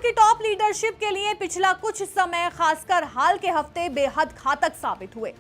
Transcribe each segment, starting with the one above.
की top leadership के लिए पिछला कुछ समय, खासकर हाल के हफ्ते, बेहद घातक साबित हुए।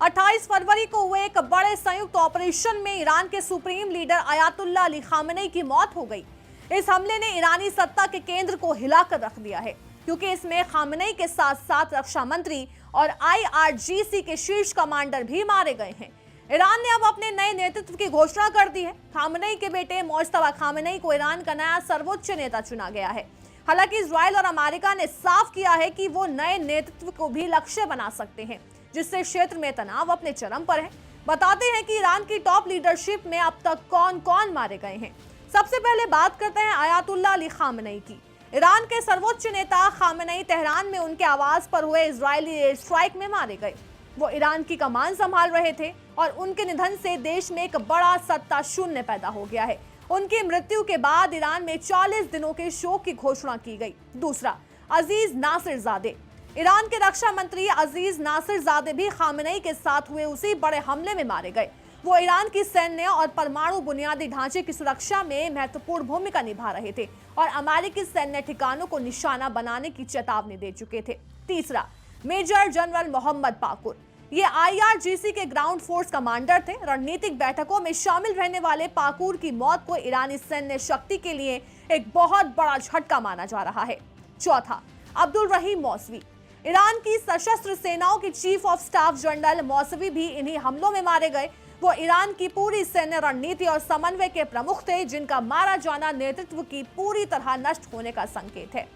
28 फरवरी को हुए एक बड़े संयुक्त ऑपरेशन में ईरान के supreme leader Ayatollah Ali Khamenei की मौत हो गई। इस हमले ने ईरानी सत्ता के केंद्र को हिलाकर रख दिया है, क्योंकि इसमें खामेनी के साथ साथ रक्षा मंत्री और IRGC के शीर्ष कमांडर भी मारे गए हैं। ईरान ने अब अपने नए नेतृत्व की घोषणा कर दी है। खामेनी के बेटे मोज्तबा खामेनी को ईरान का नया सर्वोच्च नेता चुना गया है। हालांकि इजराइल और अमेरिका ने साफ किया है कि वो नए नेतृत्व को भी लक्ष्य बना सकते हैं, जिससे क्षेत्र में तनाव अपने चरम पर है। बताते हैं कि ईरान की टॉप लीडरशिप में अब तक कौन कौन मारे गए हैं। सबसे पहले बात करते हैं अयातुल्ला अली खामेनी की। ईरान के सर्वोच्च नेता खामेनी तेहरान में उनके आवास पर हुए इजरायली एयर स्ट्राइक में मारे गए। वो ईरान की कमान संभाल रहे थे और उनके निधन से देश में एक बड़ा सत्ता शून्य पैदा हो गया है। उनकी मृत्यु के बाद ईरान में 40 दिनों के शोक की घोषणा की गई। दूसरा, अजीज नासिरजादे। ईरान के रक्षा मंत्री अजीज नासिरजादे भी खामेनी के साथ हुए उसी बड़े हमले में मारे गए। वो ईरान की सैन्य और परमाणु बुनियादी ढांचे की सुरक्षा में महत्वपूर्ण भूमिका निभा रहे थे और अमेरिकी सैन्य ठिकानों को निशाना बनाने की चेतावनी दे चुके थे। तीसरा, मेजर जनरल मोहम्मद बाकुर। ये IRGC के ग्राउंड फोर्स कमांडर थे। रणनीतिक बैठकों में शामिल रहने वाले पाकुर की मौत को ईरानी सैन्य शक्ति के लिए एक बहुत बड़ा झटका माना जा रहा है। चौथा, अब्दुल रहीम मौसवी। ईरान की सशस्त्र सेनाओं के chief of staff general Mousavi भी इन्हीं हमलों में मारे गए। वो ईरान की पूरी सैन्य रणनीति और समन्वय के प्रमुख थे, जिनका मारा जाना नेतृत्व की पूरी तरह नष्ट होने का संकेत है।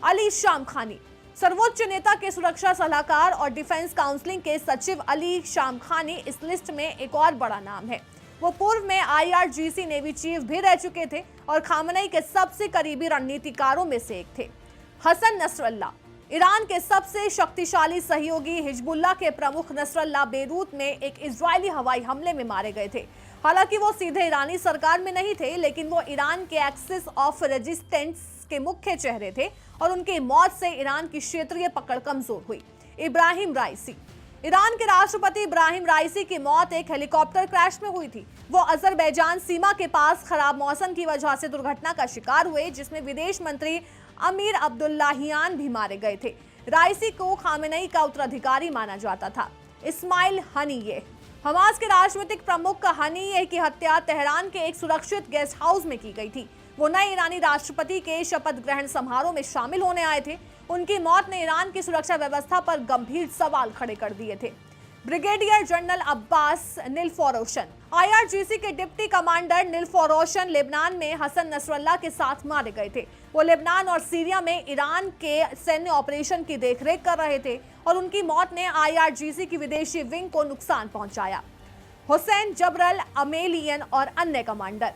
Ali Shamkhani. सर्वोच्च नेता के सुरक्षा सलाहकार और डिफेंस काउंसिलिंग के सचिव अली शामखानी इस लिस्ट में एक और बड़ा नाम है। वो पूर्व में IRGC नेवी चीफ भी रह चुके थे और खामेनी के सबसे करीबी रणनीतिकारों में से एक थे। हसन नसरल्ला। ईरान के सबसे शक्तिशाली सहयोगी हिजबुल्लाह के प्रमुख नसरल्ला बेरूत में एक इजरायली हवाई हमले में मारे गए थे। हालांकि वो सीधे ईरानी सरकार में नहीं थे, लेकिन वो ईरान के एक्सिस ऑफ रेजिस्टेंस के मुख्य चेहरे थे और उनकी मौत से ईरान की क्षेत्रीय पकड़ कमजोर हुई। इब्राहिम राइसी। ईरान के राष्ट्रपति इब्राहिम राइसी की मौत एक हेलीकॉप्टर क्रैश में हुई थी। वो अजरबैजान सीमा के पास खराब मौसम की वजह से दुर्घटना का शिकार हुए, जिसमें विदेश मंत्री अमीर अब्दुल्लाहियान भी मारे गए थे। राइसी को खामेनी का उत्तराधिकारी माना जाता था। इस्माइल हनीये। हमास के राजनीतिक प्रमुख हनीये की हत्या तेहरान के एक सुरक्षित गेस्ट हाउस में की गई थी। वो नए ईरानी राष्ट्रपति के शपथ ग्रहण समारोह में शामिल होने आए थे। उनकी मौत ने ईरान की सुरक्षा व्यवस्था पर गंभीर सवाल खड़े कर दिए थे। Brigadier general Abbas Nilforoushan. IRGC के डिप्टी कमांडर निलफोरोशन लेबनान में हसन नसरल्ला के साथ मारे गए थे। वो लेबनान और सीरिया में ईरान के सैन्य ऑपरेशन की देखरेख कर रहे थे और उनकी मौत ने IRGC की विदेशी विंग को नुकसान पहुंचाया। हुसैन जबरल अमेलियन और अन्य कमांडर।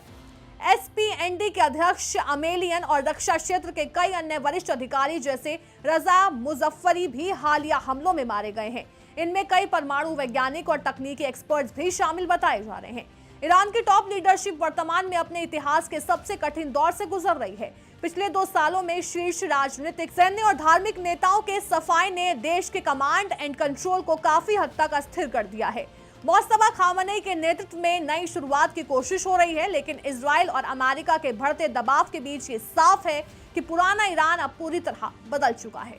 SPND के अध्यक्ष अमेलियन और रक्षा क्षेत्र के कई अन्य वरिष्ठ अधिकारी जैसे रजा मुजफ्फरी भी हालिया हमलों में मारे गए हैं। इनमें कई परमाणु वैज्ञानिक और तकनीकी एक्सपर्ट्स भी शामिल बताए जा रहे हैं। ईरान की टॉप लीडरशिप वर्तमान में अपने इतिहास के सबसे कठिन दौर से गुजर रही है। पिछले 2 सालों में शीर्ष राजनीतिक, सैन्य और धार्मिक नेताओं के सफाई ने देश के कमांड एंड कंट्रोल को काफी हद तक अस्थिर कर दिया है। मोज्तबा खामेनी के नेतृत्व में नई शुरुआत की कोशिश हो रही है, लेकिन इजराइल और अमेरिका के बढ़ते दबाव के बीच ये साफ है कि पुराना ईरान अब पूरी तरह बदल चुका है।